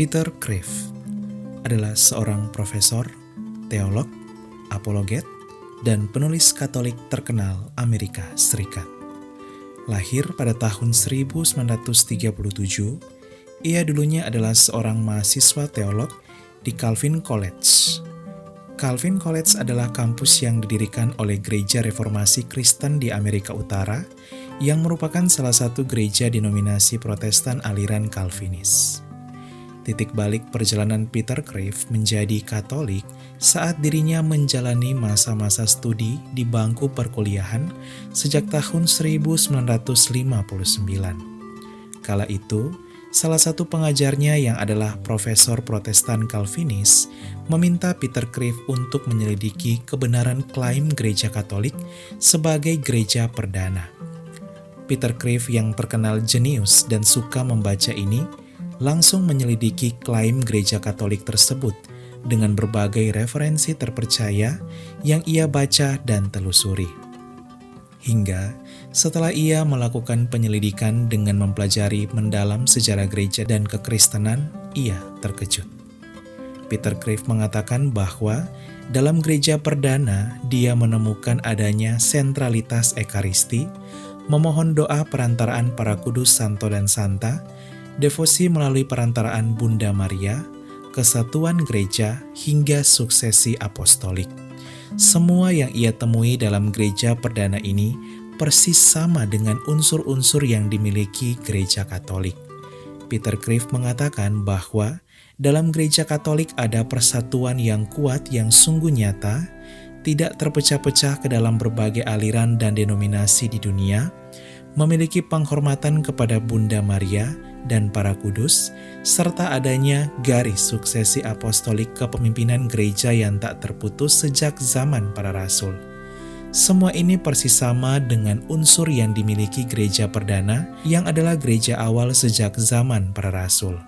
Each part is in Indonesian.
Peter Kreeft adalah seorang profesor, teolog, apologet, dan penulis Katolik terkenal Amerika Serikat. Lahir pada tahun 1937, ia dulunya adalah seorang mahasiswa teolog di Calvin College. Calvin College adalah kampus yang didirikan oleh Gereja Reformasi Kristen di Amerika Utara yang merupakan salah satu gereja denominasi Protestan aliran Calvinis. Titik balik perjalanan Peter Kreeft menjadi Katolik saat dirinya menjalani masa-masa studi di bangku perkuliahan sejak tahun 1959. Kala itu, salah satu pengajarnya yang adalah profesor Protestan Calvinis meminta Peter Kreeft untuk menyelidiki kebenaran klaim gereja Katolik sebagai gereja perdana. Peter Kreeft yang terkenal jenius dan suka membaca ini langsung menyelidiki klaim gereja Katolik tersebut dengan berbagai referensi terpercaya yang ia baca dan telusuri. Hingga setelah ia melakukan penyelidikan dengan mempelajari mendalam sejarah gereja dan kekristenan, ia terkejut. Peter Kreeft mengatakan bahwa dalam gereja perdana dia menemukan adanya sentralitas ekaristi, memohon doa perantaraan para kudus santo dan santa, devosi melalui perantaraan Bunda Maria, kesatuan gereja, hingga suksesi apostolik. Semua yang ia temui dalam gereja perdana ini persis sama dengan unsur-unsur yang dimiliki gereja Katolik. Peter Kreeft mengatakan bahwa dalam gereja Katolik ada persatuan yang kuat yang sungguh nyata, tidak terpecah-pecah ke dalam berbagai aliran dan denominasi di dunia, memiliki penghormatan kepada Bunda Maria dan para kudus, serta adanya garis suksesi apostolik kepemimpinan gereja yang tak terputus sejak zaman para rasul. Semua ini persis sama dengan unsur yang dimiliki gereja perdana yang adalah gereja awal sejak zaman para rasul.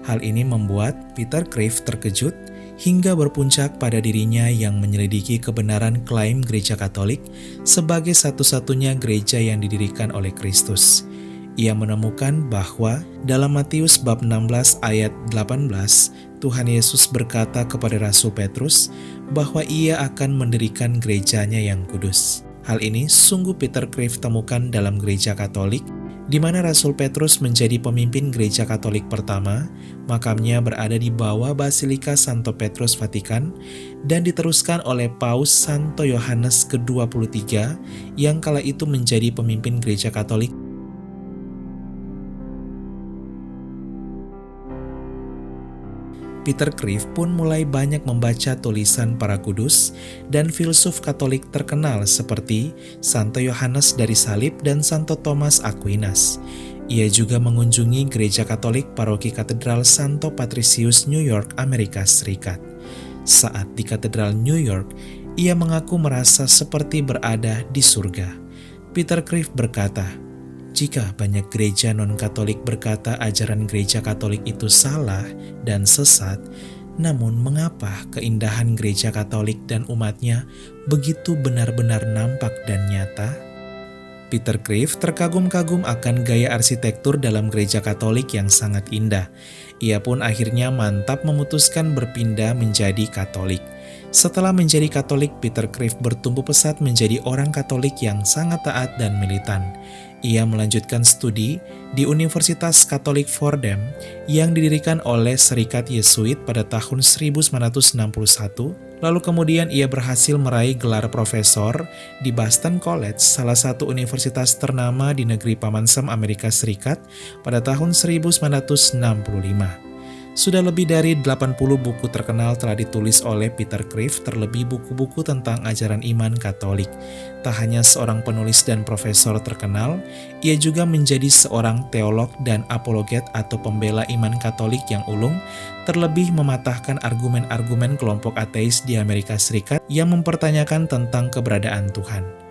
Hal ini membuat Peter Kreeft terkejut hingga berpuncak pada dirinya yang menyelidiki kebenaran klaim gereja Katolik sebagai satu-satunya gereja yang didirikan oleh Kristus. Ia menemukan bahwa dalam Matius bab 16 ayat 18, Tuhan Yesus berkata kepada Rasul Petrus bahwa ia akan mendirikan gerejanya yang kudus. Hal ini sungguh Peter Kreeft temukan dalam gereja Katolik, di mana Rasul Petrus menjadi pemimpin gereja Katolik pertama. Makamnya berada di bawah Basilika Santo Petrus Vatikan dan diteruskan oleh Paus Santo Yohanes ke-23 yang kala itu menjadi pemimpin gereja Katolik. Peter Kreeft pun mulai banyak membaca tulisan para kudus dan filsuf Katolik terkenal seperti Santo Yohanes dari Salib dan Santo Thomas Aquinas. Ia juga mengunjungi gereja Katolik paroki Katedral Santo Patricius New York, Amerika Serikat. Saat di Katedral New York, ia mengaku merasa seperti berada di surga. Peter Kreeft berkata, "Jika banyak gereja non-Katolik berkata ajaran gereja Katolik itu salah dan sesat, namun mengapa keindahan gereja Katolik dan umatnya begitu benar-benar nampak dan nyata?" Peter Kreeft terkagum-kagum akan gaya arsitektur dalam gereja Katolik yang sangat indah. Ia pun akhirnya mantap memutuskan berpindah menjadi Katolik. Setelah menjadi Katolik, Peter Kreeft bertumbuh pesat menjadi orang Katolik yang sangat taat dan militan. Ia melanjutkan studi di Universitas Katolik Fordham yang didirikan oleh Serikat Yesuit pada tahun 1961. Lalu kemudian ia berhasil meraih gelar profesor di Boston College, salah satu universitas ternama di negeri Paman Sam Amerika Serikat pada tahun 1965. Sudah lebih dari 80 buku terkenal telah ditulis oleh Peter Kreeft, terlebih buku-buku tentang ajaran iman Katolik. Tak hanya seorang penulis dan profesor terkenal, ia juga menjadi seorang teolog dan apologet atau pembela iman Katolik yang ulung, terlebih mematahkan argumen-argumen kelompok ateis di Amerika Serikat yang mempertanyakan tentang keberadaan Tuhan.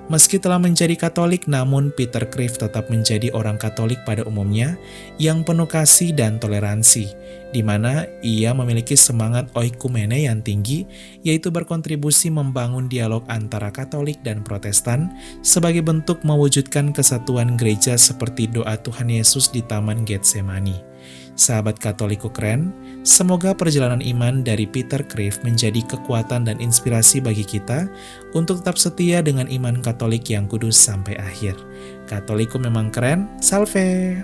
Meski telah menjadi Katolik, namun Peter Kreeft tetap menjadi orang Katolik pada umumnya yang penuh kasih dan toleransi, di mana ia memiliki semangat oikumene yang tinggi, yaitu berkontribusi membangun dialog antara Katolik dan Protestan sebagai bentuk mewujudkan kesatuan gereja seperti doa Tuhan Yesus di Taman Getsemani. Sahabat Katoliku keren, semoga perjalanan iman dari Peter Kreeft menjadi kekuatan dan inspirasi bagi kita untuk tetap setia dengan iman Katolik yang kudus sampai akhir. Katoliku memang keren, salve!